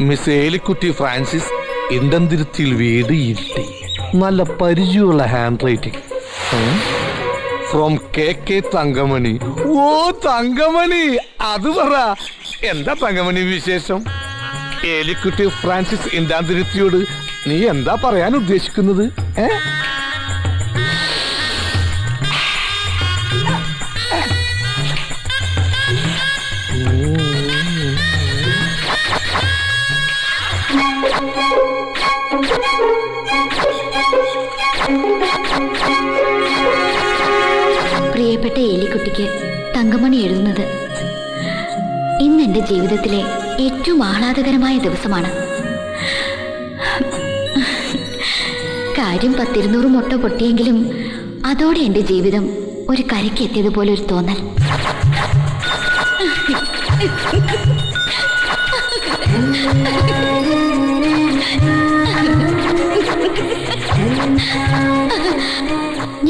Miss Elikutty Francis ഇണ്ടന്തിരുത്തിയിൽ വീട് ഇരുട്ടി. നല്ല പരിചയമുള്ള handwriting. From K Thankamani. ഓ തങ്കമണി, അത് പറ. എന്താ തങ്കമണി വിശേഷം? ഏലിക്കുട്ടി ഫ്രാൻസിസ് ഇണ്ടാന്തിരുത്തിയോട് നീ എന്താ പറയാൻ ഉദ്ദേശിക്കുന്നത്? പ്രിയപ്പെട്ട ഏലിക്കുട്ടിക്ക് തങ്കമണി എഴുതുന്നത്. ഇന്ന് എൻ്റെ ജീവിതത്തിലെ ഏറ്റവും ആഹ്ലാദകരമായ ദിവസമാണ്. കാര്യം 10-200 മുട്ട പൊട്ടിയെങ്കിലും അതോടെ എൻ്റെ ജീവിതം ഒരു കരയ്ക്ക് എത്തിയതുപോലെ ഒരു തോന്നൽ.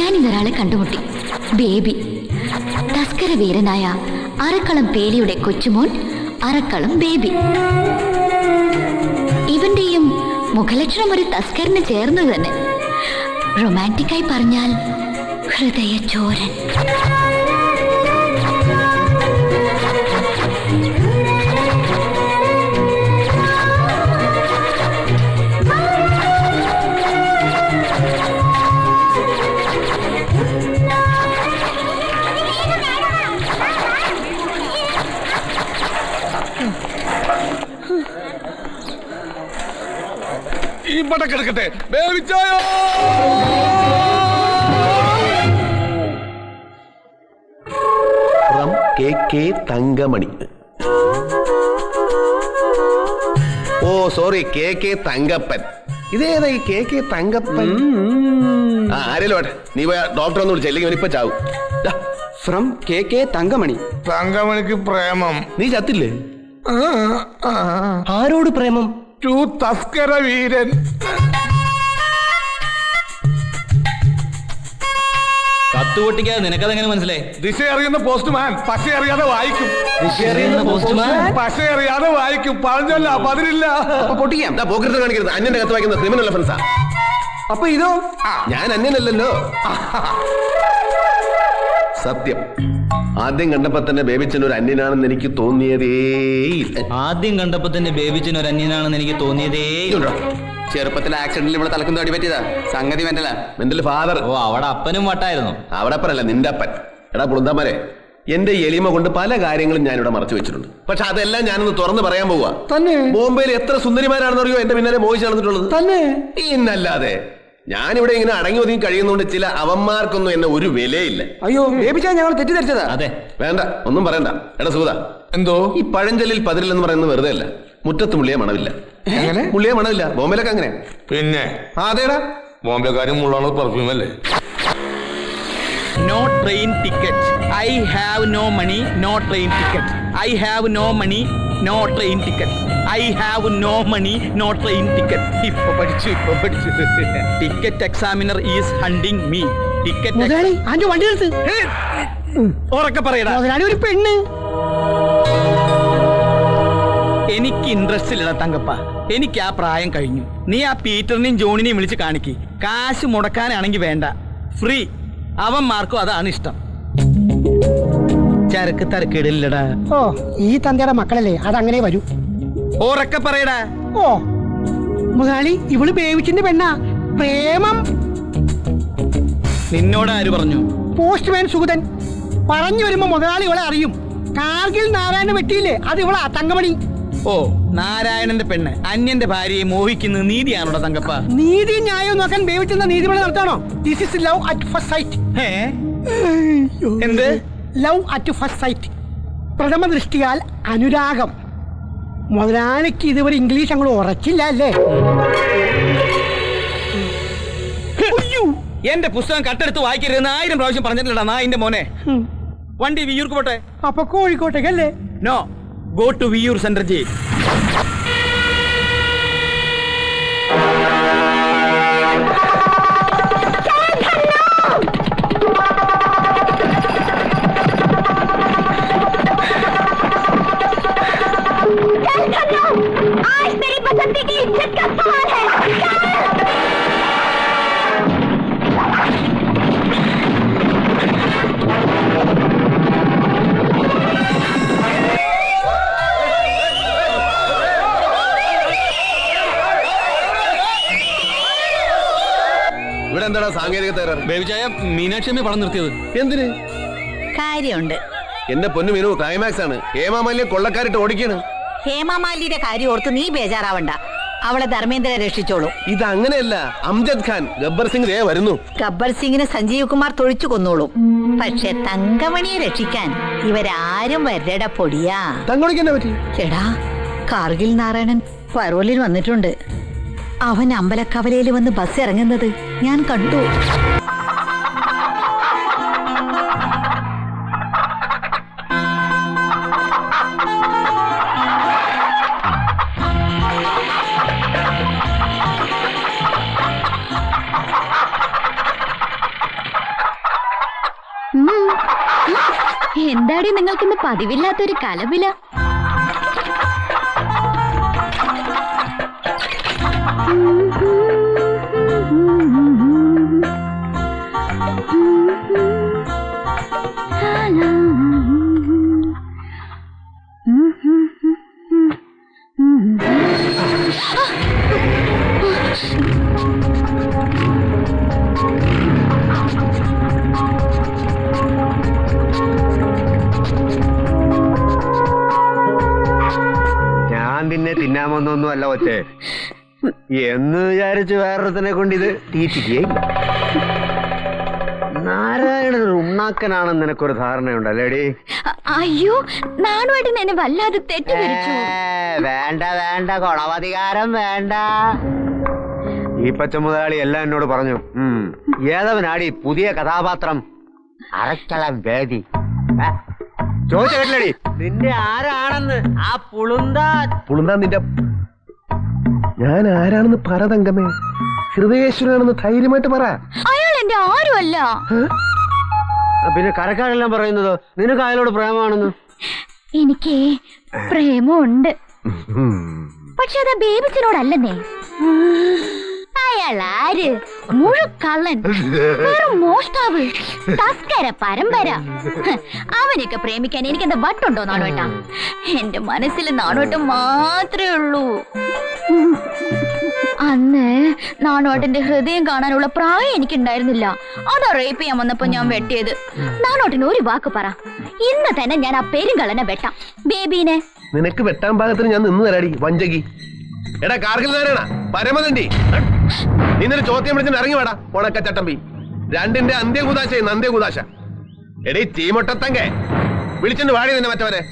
ഞാൻ ഇന്നൊരാളെ കണ്ടുമുട്ടി. ബേബി. തസ്കര വീരനായ അറക്കളം പേലിയുടെ കൊച്ചുമോൻ അറക്കളം ബേബി. ഇവന്റെയും മുഖലക്ഷണം ഒരു തസ്കറിന് ചേർന്നത് തന്നെ. റൊമാൻറ്റിക്കായി പറഞ്ഞാൽ ഹൃദയചോരൻ. ഈ പടക്കെടുക്കട്ടെ. ബേബിച്ചായോ ഫ്രം കെ തങ്കമണി. ഓ സോറി, കെ തങ്കപ്പൻ. ഇതേതാ ഈ കെ തങ്കപ്പൻ? ആരെല്ലോ നീ പോയ ഡോക്ടർ ഒന്ന് വിളിച്ച, അല്ലെങ്കിൽ ഇപ്പൊ ചാവും. From K Thankamani. തങ്കമണിക്ക് പ്രേമം. നീ ചത്തില്ലേ? ആരോട് പ്രേമം? ടു തസ്കര വീരൻ. കത്തുപൊട്ടിക്കാതെ നിനക്കതെങ്ങനെ മനസ്സിലായി? ദിശ അറിയുന്ന പോസ്റ്റ്മാൻ പശ അറിയാതെ വായിക്കും. പശ അറിയാതെ വായിക്കും. പറഞ്ഞല്ല, പതിരില്ല. പൊട്ടിക്കാം. പോക്കറ്റ് കാണിക്കരുത്. അന്യന്റെ കത്ത് വായിക്കുന്ന ക്രിമിനൽ ഒഫൻസാ. അപ്പൊ ഇതോ? ഞാൻ അന്യനല്ലല്ലോ. സത്യം, ആദ്യം കണ്ടപ്പോ തന്നെ ബേബിച്ചൻ ഒരു അന്യനാണെന്ന് എനിക്ക് തോന്നിയതേയില്ല. ആദ്യം കണ്ടപ്പോ തന്നെ ബേബിച്ചൻ ഒരു അന്യനാണെന്ന് എനിക്ക് തോന്നിയതേയില്ല. ചെറുപ്പത്തിൽ ആക്സിഡന്റിൽ ഇവിടെ തലക്കും തോടി പറ്റിയതാ. സംഗതി മെന്റലാ. Mental father. ഓ, അവിടെ അപ്പനും വട്ടായിരുന്നു. അവിടെ അപ്പനല്ല, നിന്റെ അപ്പൻ. എടാ പുളുന്താമാരെ, എന്റെ എളിമ കൊണ്ട് പല കാര്യങ്ങളും ഞാനിവിടെ മറച്ചു വെച്ചിട്ടുണ്ട്. പക്ഷെ അതെല്ലാം ഞാനൊന്ന് തുറന്ന് പറയാൻ പോവാ. തന്നെ? ബോംബെയിൽ എത്ര സുന്ദരിമാരാണെന്നറിയോ എന്റെ പിന്നാലെ മോഹിച്ച് നടന്നിട്ടുള്ളത്? തന്നെ? ഇന്നല്ലാതെ. ഞാനിവിടെ ഇങ്ങനെ അടങ്ങി ഒതുങ്ങി കഴിയുന്നതുകൊണ്ട് ചില അവന്മാർക്കൊന്നും എന്നെ ഒരു വിലയില്ല. അയ്യോ, ബേബിച്ചാ ഞങ്ങൾ തെറ്റിദ്ധരിച്ചതാ. അതെ. വേണ്ട, ഒന്നും പറയണ്ട. എടാ സൂത, എന്തോ ഈ പഴഞ്ചൊല്ലിൽ പതിരില്ലെന്ന് പറയുന്നത് വെറുതെ അല്ല. മുറ്റത്ത് മുള്ളിയെ മണവില്ല. എങ്ങനെ? മുള്ളിയെ മണവില്ല. ബോംബെയിലൊക്കെ അങ്ങനെ. പിന്നെ അതേടാ, ബോംബെക്കാരും മുള്ളാണ് പെർഫ്യൂം അല്ലേ? No train ticket. I have no money. No train ticket. I have no money. No train ticket. I have no money. No train ticket. ഇപ്പൊ പഠിച്ചു. Ticket examiner is hunting me. Ticket. ആന്റെ വണ്ടി നിർത്ത്. ഉറക്കെ പറയടാ. ഒരു പെണ്ണ്. എനിക്ക് ഇൻട്രസ്റ്റ് ഇല്ലടാ തങ്കപ്പ. എനിക്ക് ആ പ്രായം കഴിഞ്ഞു. നീ ആ പീറ്ററിനെയും ജോണിനെയും വിളിച്ച് കാണിക്ക്. കാശ് മുടക്കാനാണെങ്കിൽ വേണ്ട, ഫ്രീ. അവന്മാർക്കും അതാണ് ഇഷ്ടം. ചരക്ക് തരക്കേടില്ലടാ. ഓ, ഈ തന്തയുടെ മക്കളല്ലേ, അതങ്ങനെ വരൂ. ഉറക്കെ പറയടാ. ഓ മുതലാളി, ഇവള് ബേബിച്ചിന്റെ പെണ്ണാ. പ്രേമം. നിന്നോട് ആര് പറഞ്ഞു? പോസ്റ്റ്മാൻ സുഗതൻ പറഞ്ഞു വരുമ്പോ മുതലാളി ഇവളെ അറിയും. കാർഗിൽ നാരായണ വെട്ടിയില്ലേ, അത് ഇവളാ തങ്കമണി. ഓ, നാരായണന്റെ പെണ്ണ് അന്യന്റെ ഭാര്യയെ മോഹിക്കുന്നത് നീതിയാണോടാ തങ്കപ്പ? നീതി ന്യായം നോക്കാൻ ബേബിച്ചെന്ന നീതിപടി നടത്താണോ? This is love at first sight. എന്ത്? Love at first sight. പ്രഥമ ദൃഷ്ടിയാൽ അനുരാഗം. മുതലാളിക്ക് ഇതുവരെ ഇംഗ്ലീഷ് അങ്ങോട്ട് ഉറച്ചില്ല അല്ലേ? എന്റെ പുസ്തകം കട്ടെടുത്ത് വായിക്കരുതെന്ന് 1000 പ്രാവശ്യം പറഞ്ഞിട്ടില്ലടാ നായിന്റെ മോനെ. വണ്ടി വിയൂർക്ക് പോട്ടെ. അപ്പൊ കോഴിക്കോട്ടേക്കല്ലേ? No, go to Viyyur central jail. ഇവിടെ എന്താടാ സാങ്കേതിക തകരാറ്? ബേബിച്ചായ മീനാക്ഷി പടം നിർത്തിയത് എന്തിന്? കാര്യമുണ്ട്. എന്റെ പൊന്നു മീനു, ക്ലൈമാക്സ് ആണ്. ഹേമാമാലിനെ കൊള്ളക്കാരിട്ട് ഓടിക്കാണ്. ഹേമമാലിയുടെ കാര്യം ഓർത്ത് നീ ബേജാറാവണ്ട, അവളെ ധർമ്മേന്ദ്ര രക്ഷിച്ചോളൂ. ഇത് അങ്ങനെയല്ല. അംജദ് ഖാൻ, ഗബ്ബർ സിംഗ് ദേ വരുന്നു. ഗബ്ബർ സിംഗിനെ സഞ്ജീവ് കുമാർ തൊഴിച്ചു കൊന്നോളൂ. പക്ഷെ തങ്കമണിയെ രക്ഷിക്കാൻ ഇവരാരും വരട പൊടിയാ. തങ്കമണിക്ക് എന്നാ പറ്റി? എടാ, കാർഗിൽ നാരായണൻ പരോലിൽ വന്നിട്ടുണ്ട്. അവൻ അമ്പലക്കവലയിൽ വന്ന് ബസ് ഇറങ്ങുന്നത് ഞാൻ കണ്ടു. എന്താടി നിങ്ങൾക്കിന്ന് പതിവില്ലാത്തൊരു കലപില? നിന്നെ തിന്നാമെന്നൊന്നും അല്ല ഒറ്റേ എന്ന് വിചാരിച്ച് വേറൊരുത്തനെ കൊണ്ട് ഇത് തീറ്റിക്കുകയില്ല. നാരായണൻ ഉണ്ണാക്കനാണെന്ന് നിനക്കൊരു ധാരണയുണ്ടല്ലേടി? അയ്യോ, നാണുവേട്ടൻ എന്നെ വല്ലാതെ തെറ്റിദ്ധരിച്ചു. വേണ്ട വേണ്ട, കൊളവധികാരം വേണ്ട. ഈ പച്ച മുതലാളി എല്ലാം എന്നോട് പറഞ്ഞു. ഏതവനാടി പുതിയ കഥാപാത്രം? അരക്കളം വേദി. ചോദിച്ച കേട്ടില്ലടി നിന്റെ ആരാണെന്ന്? ആ പുളുന്താൻ നിന്റെ ഞാൻ ആരാണെന്ന് പറ തങ്കമേ. ഹൃദയേശ്വരനാണെന്ന് ധൈര്യമായിട്ട് പറ. അയാൾ എന്റെ ആരുമല്ല. പിന്നെ കരക്കാരെല്ലാം പറയുന്നത് നിനക്ക് അയാളോട് പ്രേമാണെന്ന്. എനിക്ക് പ്രേമമുണ്ട്, പക്ഷെ അത് ബേബിച്ചനോടല്ലെന്നേ. അയാൾ ആര്? മുഴുക്കള്ളൻ, വെറും മോഷ്ടാവ്, തസ്കര പരമ്പര. അവനൊക്കെ പ്രേമിക്കാൻ എനിക്കെന്താ വട്ടുണ്ടോ നാണുവേട്ടാ? എന്റെ മനസ്സിൽ നാണുവേട്ടം മാത്രമേ ഉള്ളൂ. അന്ന് നാണുവേട്ടന്റെ ഹൃദയം കാണാനുള്ള പ്രായം എനിക്കുണ്ടായിരുന്നില്ല. അതാ റേപ്പ് ചെയ്യാൻ വന്നപ്പോ ഞാൻ വെട്ടിയത്. നാണുവേട്ടന് ഒരു വാക്ക് പറ, ഇന്ന് തന്നെ ഞാൻ ആ പെരുങ്കള്ളനെ വെട്ടാം. ബേബീനെ നിനക്ക് വെട്ടാൻ പാകത്തിന് ഞാൻ നിന്ന് തരാടി വഞ്ചകി. എടാ കാർഗിൽ നാരായണ പരമതണ്ടി, നിന്നൊരു ചോദ്യം വിളിച്ചിട്ട് ഇറങ്ങി വേടാ ഉണക്കച്ചട്ടമ്പി. രണ്ടിന്റെ അന്ത്യകുദാശ അന്ത്യകുദാശ. എടീ ചീമൊട്ടത്തങ്കെ വിളിച്ചിട്ട് വാടി നിന്നെ മറ്റവരെ.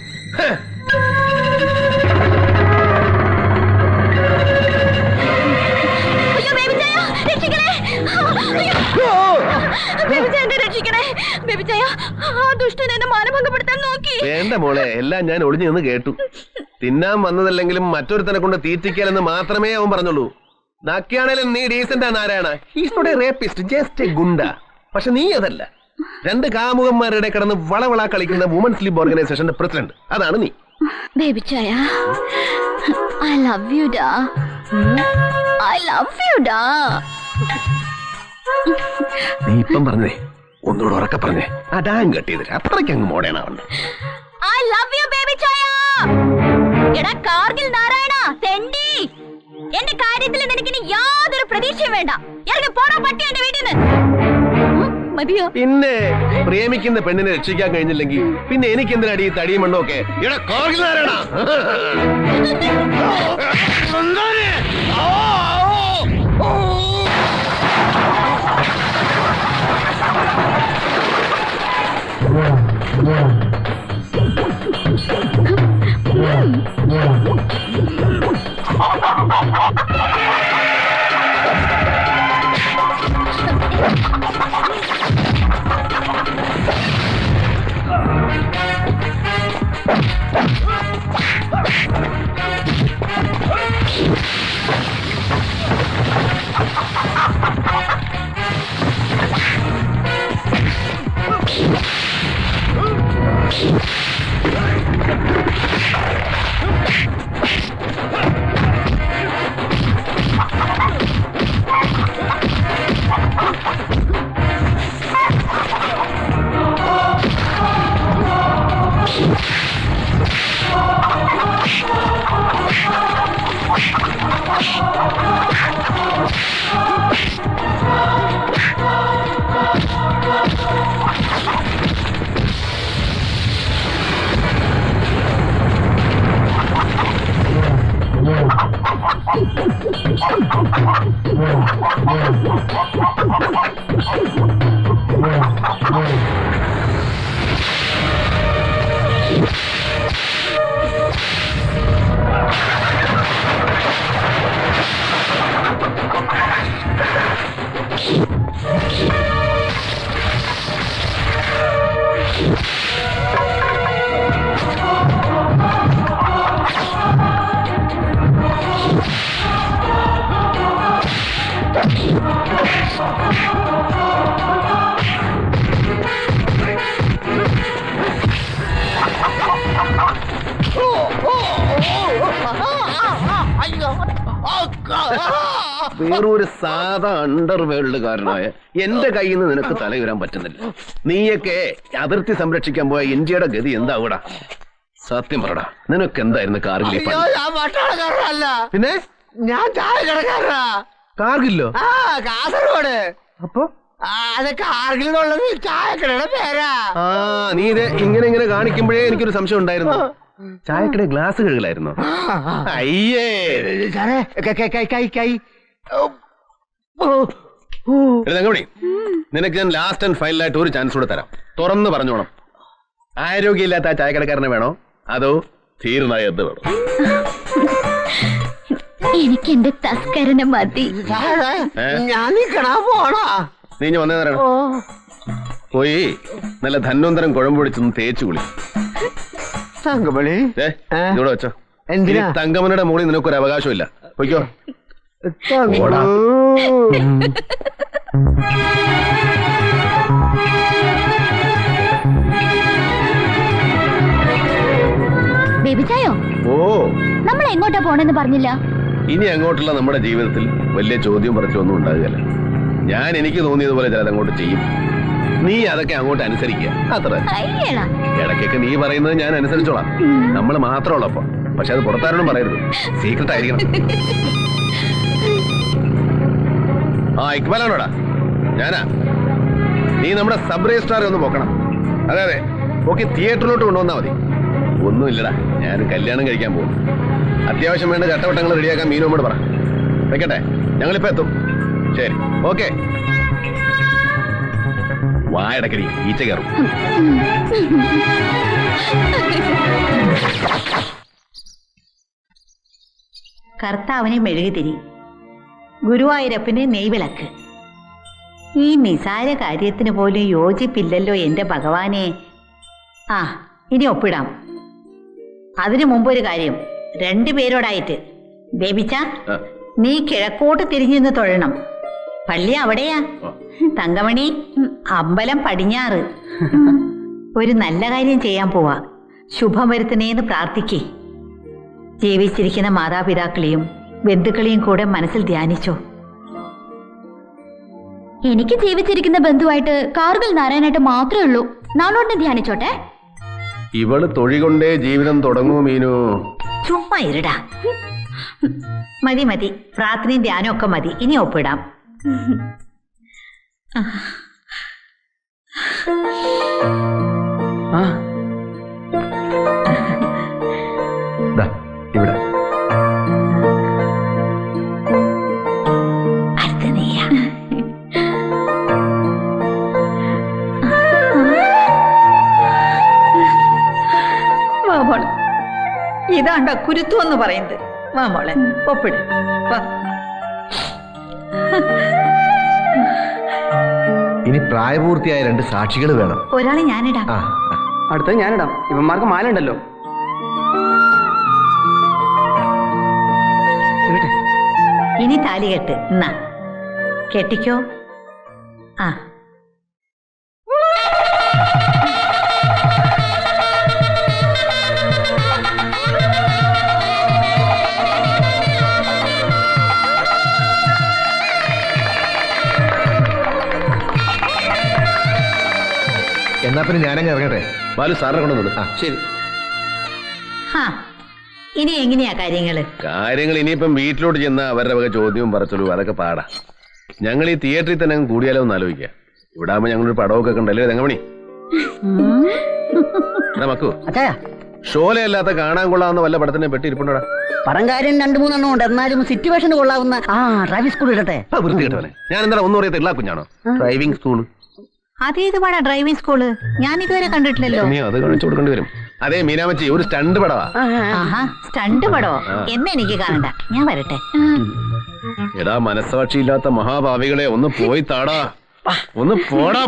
വേണ്ട മോളെ, എല്ലാം ഞാൻ ഒളിഞ്ഞു നിന്ന് കേട്ടു. തിന്നാൻ വന്നതല്ലെങ്കിലും മറ്റൊരുത്തനെ കൊണ്ട് തീറ്റിക്കലെന്ന് മാത്രമേ അവൻ പറഞ്ഞുള്ളൂ. നാക്കിയാണേലും നീ decent Narayana. Rapist, just a goonda. പക്ഷെ നീ അതല്ല. 2 കാമുകന്മാരുടെ കിടന്ന് വളവള കളിക്കുന്ന വുമൻസ് ലീഗ് ഓർഗനൈസേഷന്റെ പ്രസിഡന്റ്. അതാണ് നീ. I love you da. I love you da. നീ ഇപ്പം പറഞ്ഞേ, ഒന്നുകൂടെ ഉറക്കെ പറഞ്ഞേ. അടാൻ കെട്ടിയത് അത്രയ്ക്ക് അങ്ങ് മോഡേണാവണ്ട. I love you baby ചായ. എടാ കാർഗിൽ നാരായണ തെണ്ടി, എന്റെ കാര്യത്തിൽ നിനക്കിനി യാതൊരു പ്രതീക്ഷയും വേണ്ട. ഇറങ്ങി പോടാ പട്ടി എന്റെ വീട്ടിൽ നിന്ന്. മതിയോ? പിന്നെ പ്രേമിക്കുന്ന പെണ്ണിനെ രക്ഷിക്കാൻ കഴിഞ്ഞില്ലെങ്കിൽ പിന്നെ എനിക്ക് എന്തിനാടി ഈ തടിയും മണ്ണും ഒക്കെ? എടാ കാർഗിൽ നാരായണ. വേറൊരു സാധാ അണ്ടർവേൾഡുകാരനായ എന്റെ കയ്യിൽ നിന്ന് നിനക്ക് തലയുരാൻ പറ്റുന്നില്ല. നീയൊക്കെ അതിർത്തി സംരക്ഷിക്കാൻ പോയ ഇന്ത്യയുടെ ഗതി എന്താവൂടാ? സത്യം പറടാ, നിനക്ക് എന്തായിരുന്നു കാർഗിൽ? പിന്നെ ഞാൻ ചായ കടക്കാരനാ. കാർഗില്ലോ? കാസർഗോഡ്. അപ്പൊ അത് കാർഗിലുള്ളത് ചായക്കടയുടെ പേരാ. നീ ഇത് ഇങ്ങനെ കാണിക്കുമ്പോഴേ എനിക്കൊരു സംശയം ഉണ്ടായിരുന്നു. ചായക്കട ഗ്ലാസ് കഴുകലായിരുന്നു. അയ്യേ തങ്കമണി, നിനക്ക് ഞാൻ ലാസ്റ്റ് ആൻഡ് ഫൈനലായിട്ട് ഒരു ചാൻസ് കൂടെ തരാം. തുറന്ന് പറഞ്ഞോണം, ആരോഗ്യമില്ലാത്ത ആ ചായക്കടക്കാരനെ വേണോ അതോ തീർന്നായ എന്ത് വേണോ? എനിക്ക് എന്റെ തസ്കരനെ മതി. ഞാൻ നിക്കണാ പോണാ. നീ വന്നേ തരണം. പോയി നല്ല ധന്വന്തരം കുഴമ്പൊടിച്ചൊന്ന് തേച്ചു കുളി. തങ്കമണി ഇവിടെ വെച്ചോ. എന്തിനാ? തങ്കമണിയുടെ മുകളിൽ നിനക്കൊരു അവകാശമില്ല. പൊയ്ക്കോ. ബേബിച്ചായോ, ഓ, നമ്മൾ എങ്ങോട്ടാ പോണെന്ന് പറഞ്ഞില്ല. ഇനി അങ്ങോട്ടുള്ള നമ്മുടെ ജീവിതത്തിൽ വലിയ ചോദ്യം പറച്ചിലൊന്നും ഉണ്ടാകുകയല്ല. ഞാൻ എനിക്ക് തോന്നിയതുപോലെ ചിലത് അങ്ങോട്ട് ചെയ്യും. നീ അതൊക്കെ അങ്ങോട്ട് അനുസരിക്കുക, അത്ര. ഇടയ്ക്കൊക്കെ നീ പറയുന്നത് ഞാൻ അനുസരിച്ചോളാം. നമ്മൾ മാത്രമുള്ളപ്പോ. പക്ഷെ അത് പുറത്താരോടും പറയരുത്, സീക്രട്ട് ആയിരിക്കണം. ഇക്ബാലാണോടാ? ഞാനാ. നീ നമ്മുടെ സബ് രജിസ്ട്രാറെ ഒന്ന് പോക്കണം. അതെ, ഓക്കെ, തിയേറ്ററിലോട്ട് കൊണ്ടുവന്നാ മതി. ഒന്നുമില്ലടാ, ഞാൻ കല്യാണം കഴിക്കാൻ പോകും. അത്യാവശ്യം വേണ്ട ചട്ടവട്ടങ്ങൾ റെഡിയാക്കാൻ മീനോട് പറ. വെക്കട്ടെ, ഞങ്ങളിപ്പോ എത്തും. ശരി, ഓക്കെ. വായടക്കടി, ഈച്ച കയറും. കർത്താവിനെ മെഴുകുതിരി, ഗുരുവായൂരപ്പന് നെയ്വിളക്ക്. ഈ നിസാര കാര്യത്തിന് പോലും യോജിപ്പില്ലല്ലോ എന്റെ ഭഗവാനെ. ഇനി ഒപ്പിടാം. അതിനു മുമ്പൊരു കാര്യം, രണ്ടുപേരോടായിട്ട്. ബേബിച്ച, നീ കിഴക്കോട്ട് തിരിഞ്ഞെന്ന് തൊഴണം. പള്ളി അവിടെയാ. തങ്കമണി, അമ്പലം പടിഞ്ഞാറ്. ഒരു നല്ല കാര്യം ചെയ്യാൻ പോവാ. ശുഭം വരുത്തണേന്ന് പ്രാർത്ഥിക്കേ. ജീവിച്ചിരിക്കുന്ന മാതാപിതാക്കളെയും ബന്ധുക്കളെയും കൂടെ മനസ്സിൽ ധ്യാനിച്ചോ. എനിക്ക് ജീവിച്ചിരിക്കുന്ന ബന്ധുവായിട്ട് കാർഗിൽ നാരായണായിട്ട് മാത്രമേ ഉള്ളൂ. നാളോട്ട് ധ്യാനിച്ചോട്ടെ. ഇവള് തൊഴി കൊണ്ടേ ജീവിതം തുടങ്ങൂ മീനു. ചുമ്മാ ഇരുടാ. മതി, പ്രാർത്ഥനയും ധ്യാനവും ഒക്കെ മതി. ഇനി ഒപ്പിടാം. ഇവിടെ അടുത്ത നീയാ. ഇതാണ്ട കുരുത്തു എന്ന് പറയുന്നത്. വാ മോളെ, ഒപ്പിട്. ഇനി പ്രായപൂർത്തിയായ 2 സാക്ഷികൾ വേണം. ഒരാളെ ഞാനിടാം. ആ അടുത്തത് ഞാനിടാം. ഇവന്മാർക്ക് മാല ഉണ്ടല്ലോ. ഇനി താലി കെട്ട്. എന്നാ കെട്ടിക്കോ. ആ എന്നാ പിന്നെ ഞാനങ്ങ് ഇറങ്ങട്ടെ. ബാലു സാറിനെ കൊണ്ടുവന്നു. ആ ശരി. ഹാ ഇനി എങ്ങനെയാ കാര്യങ്ങള്? കാര്യങ്ങൾ ഇനിയിപ്പം വീട്ടിലോട്ട് ചെന്ന അവരുടെ വക ചോദ്യവും പറച്ചലും അതൊക്കെ പാടാ. ഞങ്ങൾ ഈ തിയേറ്ററിൽ തന്നെ അങ്ങ് കൂടിയാലോ എന്ന് ആലോചിക്കുക. ഇവിടെ ആകുമ്പോ ഞങ്ങളൊരു പടമൊക്കെ കണ്ടല്ലേ തങ്കമണി. മക്കു ഷോലയല്ലാത്ത കാണാൻ കൊള്ളാവുന്ന വല്ല പടത്തിനെ പെട്ടി ഇരിപ്പുണ്ടോടാ? പടം കാര്യം 2-3 ഉണ്ട്. എന്നാലും സിറ്റുവേഷന് കൊള്ളാവുന്ന ഡ്രൈവിംഗ് സ്കൂൾ ഇടട്ടെ. വൃത്തി കേട്ടവനെ. ഞാൻ എന്താ ഒന്നും അറിയത്തില്ല കുഞ്ഞാണോ? ഡ്രൈവിംഗ് സ്കൂള് അതേത് പാടാ ഡ്രൈവിംഗ് സ്കൂള്? ഞാൻ ഇതുവരെ കണ്ടിട്ടില്ലല്ലോ. നീ അത് കാണിച്ചു കൊടുക്കേണ്ടി വരും. അതേ മീനാമച്ചി ഒരു സ്റ്റണ്ട് പടവാ. ആഹാ സ്റ്റണ്ട് പടോ? എന്നെ എനിക്ക് കാണണ്ട, ഞാൻ വരട്ടെ. എടാ മനസ്സാക്ഷിയില്ലാത്ത മഹാഭാവികളെ ഒന്ന് പോയി താടാ, ഒന്ന് പോടാ.